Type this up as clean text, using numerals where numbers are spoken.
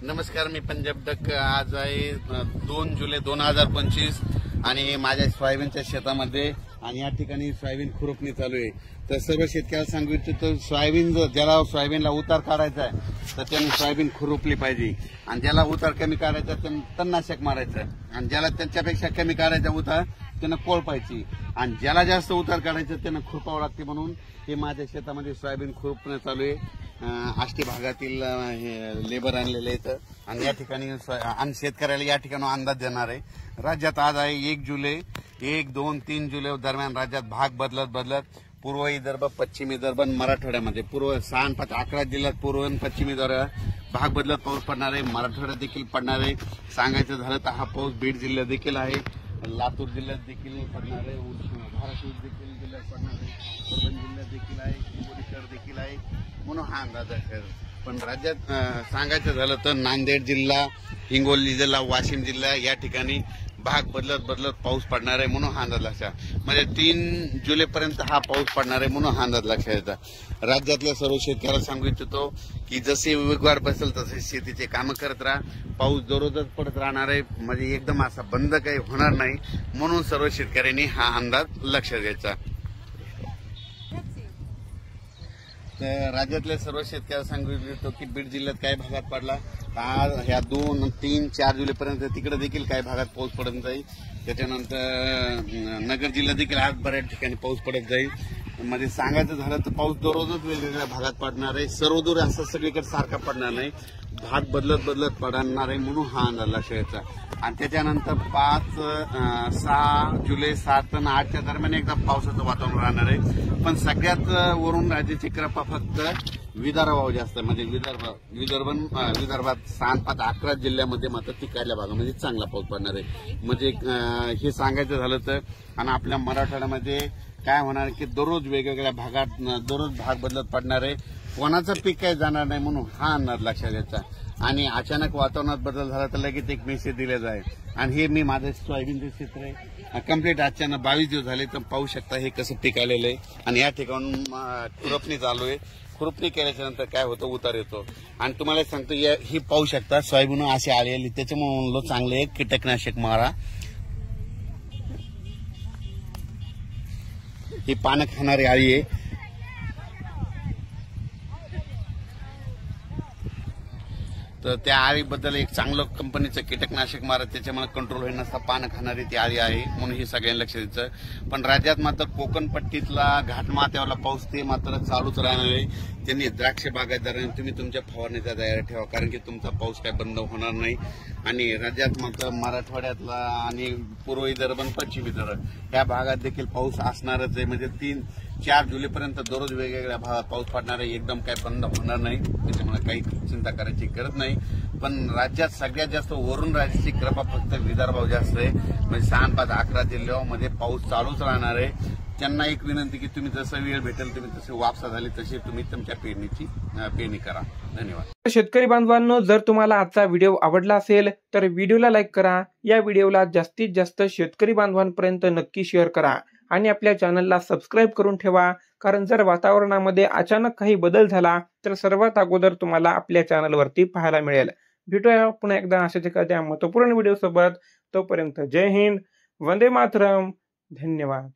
नमस्कार, मी पंजाब डक. आज आहे 2 जुलै 2025 आणि माझ्या सोयाबीनच्या शेतामध्ये आणि या ठिकाणी सोयाबीन खुरपणी चालू आहे. तर सर्व शेतकऱ्याला सांगू इच्छितो, सोयाबीन ज्याला सोयाबीनला उतार काढायचा आहे तर त्यांनी सोयाबीन खुरपली पाहिजे, आणि ज्याला उतार कमी काढायचा त्यांनी तणनाशक मारायचं, आणि ज्याला त्यांच्यापेक्षा कमी काढायचा उतार त्यांना कोळपायची, आणि ज्याला जास्त उतार काढायचं त्यांना खुरपावं लागते. म्हणून हे माझ्या शेतामध्ये सोयाबीन खुरपणं चालू आहे. आष्टी भागातील लेबर आणलेले आहेत, आणि या ठिकाणी शेतकऱ्याला या ठिकाणी अंदाज देणार आहे. राज्यात आज आहे 1 जुलै. 1, 2, 3 जुलै दरम्यान राज्यात भाग बदलत पूर्व विदर्भ, पश्चिम विदर्भ, मराठवाड्यामध्ये 6 आणि 5 11 जिल्ह्यात पूर्व आणि पश्चिम विदर्भ भाग बदलत पाऊस पडणार आहे. मराठवाड्यात देखील पडणार आहे. सांगायचं झालं तर हा पाऊस बीड जिल्ह्यात देखील आहे, लातूर जिल्ह्यात देखील पडणार आहे, धाराशिव देखील जिल्ह्यात पडणार आहे, परभणी जिल्ह्यात देखील आहे, हिंगोली देखील आहे. म्हणून हा अंदाज आहे. पण राज्यात सांगायचं झालं तर नांदेड जिल्हा, हिंगोली जिल्हा, वाशिम जिल्हा या ठिकाणी भाग बदलत पाऊस पडणार आहे. म्हणून हा अंदाज लक्षात, म्हणजे 3 जुलैपर्यंत हा पाऊस पडणार आहे. म्हणून हा अंदाज लक्षात येतात. राज्यातल्या सर्व शेतकऱ्याला सांगू इच्छितो की जसे वेगवार बसेल तसे शेतीचे कामं करत राहा. पाऊस दररोजच पडत राहणार आहे, म्हणजे एकदम असा बंद काही होणार नाही. म्हणून सर्व शेतकऱ्यांनी हा अंदाज लक्षात घ्यायचा. तर राज्यातल्या सर्व शेतकऱ्याला सांगू इच्छितो की बीड जिल्ह्यात काही भागात पडला, आज ह्या 2, 3, 4 जुलैपर्यंत तिकडे देखील काही भागात पाऊस पडत जाईल. त्याच्यानंतर नगर जिल्ह्यात देखील आज बऱ्याच ठिकाणी पाऊस पडत जाईल. म्हणजे सांगायचं झालं तर पाऊस दररोजच वेगवेगळ्या भागात पडणार आहे. सर्वदूर असं सगळीकडे सारखा पडणार नाही, भाग बदलत पडणार आहे. म्हणून हा अंदाज लक्षात घ्यायचा. आणि त्याच्यानंतर 5, 6 जुलै, 7 आणि 8च्या दरम्यान एकदा पावसाचं वातावरण राहणार आहे. पण सगळ्यात वरून राज्याची कृपा फक्त विदर्भावर जास्त, म्हणजे विदर्भात 6 आणि 5 11 जिल्ह्यामध्ये मात्र तिकडल्या भागामध्ये चांगला पाऊस पडणार आहे. म्हणजे हे सांगायचं झालं तर. आणि आपल्या मराठवाड्यामध्ये काय होणार की दररोज वेगवेगळ्या भागात दररोज भाग बदलत पडणार आहे. कोणाचं पीक काही जाणार नाही, म्हणून हा अंदाज लक्षात घ्यायचा. आणि अचानक वातावरणात बदल झाला तर लगेच एक मेसेज दिले जाईल. आणि हे मी माझं सोयाबीनचं क्षेत्र आहे कम्प्लीट अचानक 22 दिवस झाले, तर पाहू शकता हे कसं पीक आलेलं आहे. आणि या ठिकाणून खुरपणी चालू आहे. खुरपणी केल्याच्या नंतर काय होतं, उतार येतो. आणि तुम्हाला सांगतो ही पाहू शकता सोयाबीन अशी आलेली, त्याच्यामुळे म्हणलो चांगले कीटकनाशक मारा. ही पानं खाणारी आळी आहे. तर त्या आळीबद्दल एक चांगलं कंपनीचं कीटकनाशक मारत, त्याच्यामुळे कंट्रोल होईल नसता पानं खाणारी ती आळी आहे. म्हणून हे सगळ्यांनी लक्ष द्यायचं. पण राज्यात मात्र कोकण पट्टीतला घाटमाथ्यावरला पाऊस ते मात्र चालूच राहणार आहे. त्यांनी द्राक्ष बागायतदारांनी तुम्ही तुमच्या फवारणीचा तयारी ठेवा, कारण की तुमचा पाऊस काय बंद होणार नाही. आणि राज्यात मात्र मराठवाड्यातला आणि पूर्व विदर्भ आणि पश्चिम विदर्भ या भागात देखील पाऊस असणारच आहे. म्हणजे 3, 4 जुलैपर्यंत दररोज वेगवेगळ्या भागात पाऊस पडणार आहे. एकदम काय बंद होणार नाही, त्याच्यामुळे काही चिंता करायची गरज नाही. पण राज्यात सगळ्यात जास्त वरून राज्याची कृपा फक्त विदर्भावर जास्त आहे. म्हणजे 6 आणि 5 11 जिल्ह्यामध्ये पाऊस चालूच राहणार आहे. त्यांना एक विनंती की तुम्ही जसं वेळ भेटेल तुम्ही तसे वापसा झाली तशी तुम्ही तुमच्या पेरणी करा. धन्यवाद. शेतकरी बांधवांनो, जर तुम्हाला आजचा व्हिडिओ आवडला असेल तर व्हिडिओला लाईक करा. या व्हिडिओला जास्तीत जास्त शेतकरी बांधवांपर्यंत नक्की शेअर करा आणि आपल्या चॅनलला सबस्क्राईब करून ठेवा. कारण जर वातावरणामध्ये अचानक काही बदल झाला तर सर्वात अगोदर तुम्हाला आपल्या चॅनलवरती पाहायला मिळेल. भेटूया पुन्हा एकदा अशाच एखाद्या महत्त्वपूर्ण व्हिडिओ सोबत. तोपर्यंत जय हिंद, वंदे मातरम, धन्यवाद.